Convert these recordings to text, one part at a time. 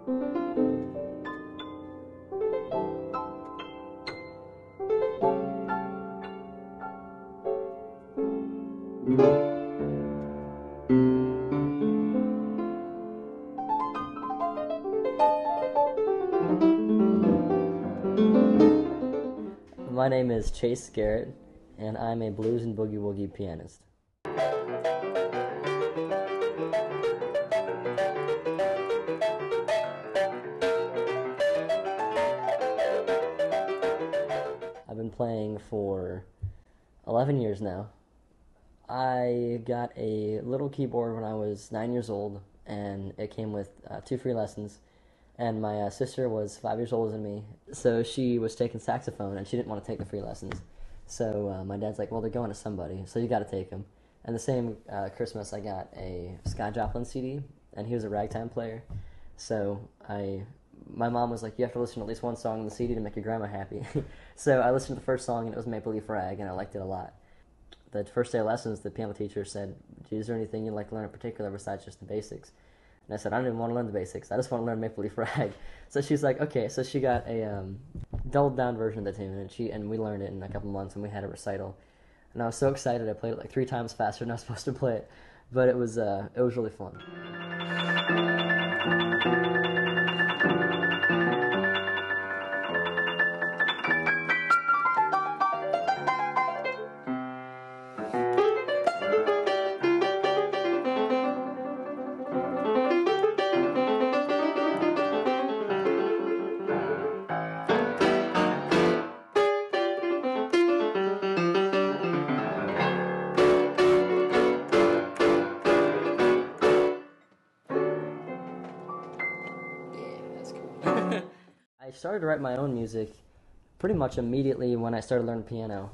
My name is Chase Garrett, and I'm a blues and boogie woogie pianist. I've been playing for 11 years now. I got a little keyboard when I was 9 years old, and it came with 2 free lessons. And my sister was 5 years older than me, so she was taking saxophone, and she didn't want to take the free lessons. So my dad's like, well, they're going to somebody, so you got to take them. And the same Christmas, I got a Scott Joplin CD, and he was a ragtime player. So my mom was like, you have to listen to at least one song on the CD to make your grandma happy. So I listened to the first song, and it was Maple Leaf Rag, and I liked it a lot. The first day of lessons, the piano teacher said, is there anything you'd like to learn in particular besides just the basics? And I said, I don't even want to learn the basics. I just want to learn Maple Leaf Rag. So she's like, okay. So she got a dulled down version of the tune, and we learned it in a couple months, and we had a recital. And I was so excited. I played it like 3 times faster than I was supposed to play it, but it was really fun. I started to write my own music pretty much immediately when I started learning piano.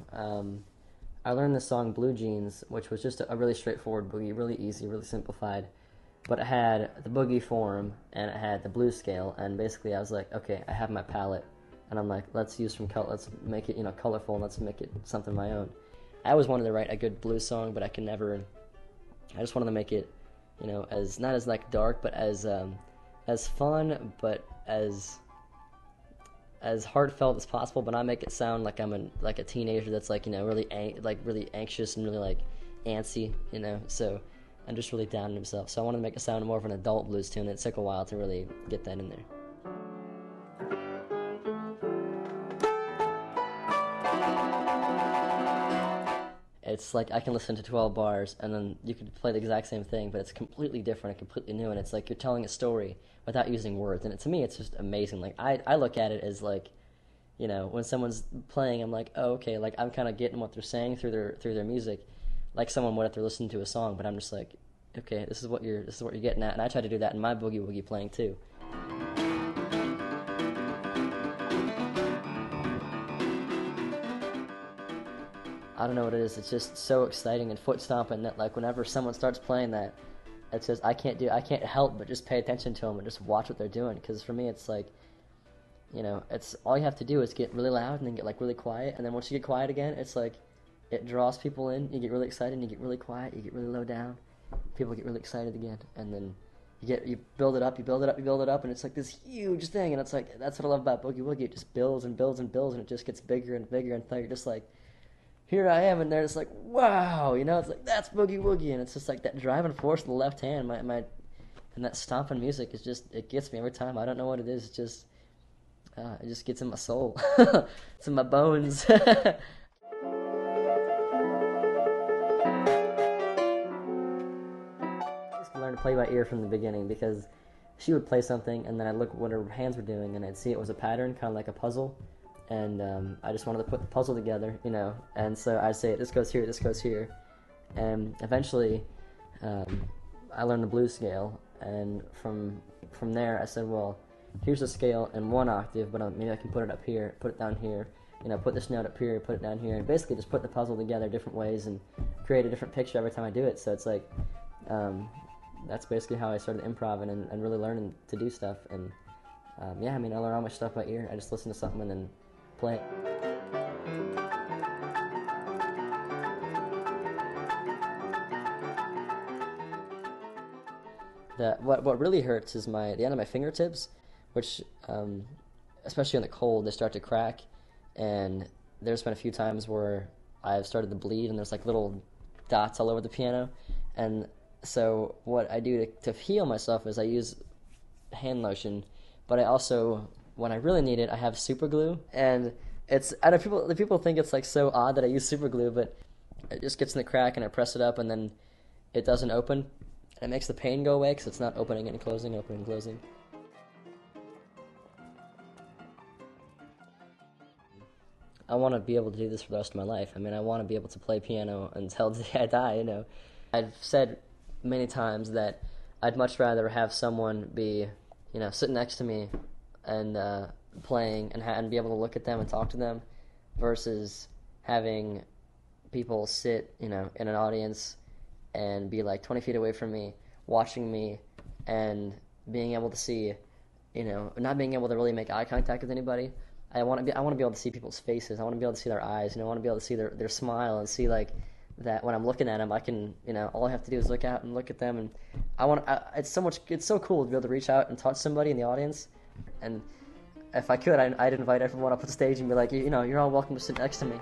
I learned this song Blue Jeans, which was just a really straightforward boogie, really easy, really simplified. But it had the boogie form, and it had the blues scale, and basically I was like, okay, I have my palette, and I'm like, let's make it, colorful, and let's make it something of my own. I always wanted to write a good blues song, but I just wanted to make it, as, not as like dark, but as fun, but as heartfelt as possible, but not make it sound like I'm a teenager that's really anxious and really antsy, So I'm just really down on himself. So I wanted to make it sound more of an adult blues tune. It took a while to really get that in there. It's like I can listen to 12 bars, and then you could play the exact same thing, but it's completely different and completely new, and it's like you're telling a story without using words, and to me, it's just amazing. Like, I look at it as when someone's playing, I'm like, oh, okay, like, I'm kind of getting what they're saying through their music, like someone would if they're listening to a song, but I'm just like, okay, this is what you're getting at, and I try to do that in my boogie woogie playing, too. I don't know what it is. It's just so exciting and foot stomping that whenever someone starts playing that, it's just I can't help but just pay attention to them and just watch what they're doing. Because for me, it's it's all you have to do is get really loud and then get really quiet, and then once you get quiet again, it's like it draws people in. You get really excited, and you get really quiet. You get really low down. People get really excited again, and then you build it up, and it's like this huge thing. And it's like that's what I love about boogie woogie. It just builds and builds and builds, and it just gets bigger and bigger, and you're just like, here I am, and they're just like, wow, it's like, that's boogie woogie, and it's just like that driving force in the left hand, and that stomping music is just, it gets me every time. I don't know what it is, it just gets in my soul. It's in my bones. I just learned to play by ear from the beginning, because she would play something, and then I'd look at what her hands were doing, and I'd see it was a pattern, kind of like a puzzle. And I just wanted to put the puzzle together, and so I'd say, this goes here, and eventually I learned the blues scale, and from there I said, well, here's a scale in 1 octave, but maybe I can put it up here, put it down here, put this note up here, put it down here, and basically just put the puzzle together different ways and create a different picture every time I do it. So it's like, that's basically how I started improvising and really learning to do stuff. And I learn all my stuff by ear. I just listen to something and then play it. What really hurts is the end of my fingertips. which, especially in the cold, they start to crack, and there's been a few times where I've started to bleed, and there's like little dots all over the piano, and so what I do to heal myself is I use hand lotion, but I also, when I really need it, I have super glue, and I know people think it's like so odd that I use super glue, but it just gets in the crack and I press it up and then it doesn't open, and it makes the pain go away because it's not opening and closing, opening and closing. I want to be able to do this for the rest of my life. I mean, I want to be able to play piano until the day I die, you know. I've said many times that I'd much rather have someone be, you know, sitting next to me and playing and be able to look at them and talk to them versus having people sit, you know, in an audience and be like 20 feet away from me, watching me, and being able to see, you know, not being able to really make eye contact with anybody. I want to be able to see people's faces. I want to be able to see their eyes. You know, I want to be able to see their smile and see like that when I'm looking at them, I can, you know, all I have to do is look out and look at them, and it's so cool to be able to reach out and touch somebody in the audience, and if I could, I'd invite everyone up on stage and be like, you know, you're all welcome to sit next to me.